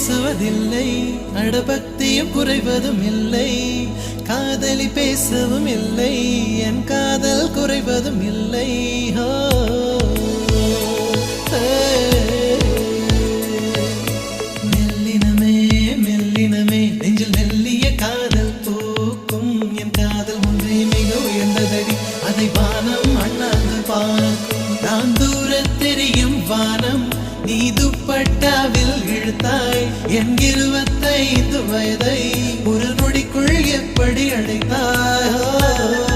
பேசுவதில்லை, அடபக்தியும் குறைவதும் இல்லை. காதலி பேசவும் இல்லை, என் காதல் குறைவதும் இல்லை. மெல்லினமே மெல்லினமே நெஞ்சில் மெல்லிய காதல் பூக்கும். என் காதல் ஒன்றே மிக உயர்ந்ததடி, அதை வானம் அண்ணாந்து பார்க்கும். நான் தூர தெரியும் வானம், நீ துப்பட்டாவில் இழுத்தாய். என் 25 வயதை ஒரு நொடிக்குள் எப்படி அடைத்தாய்?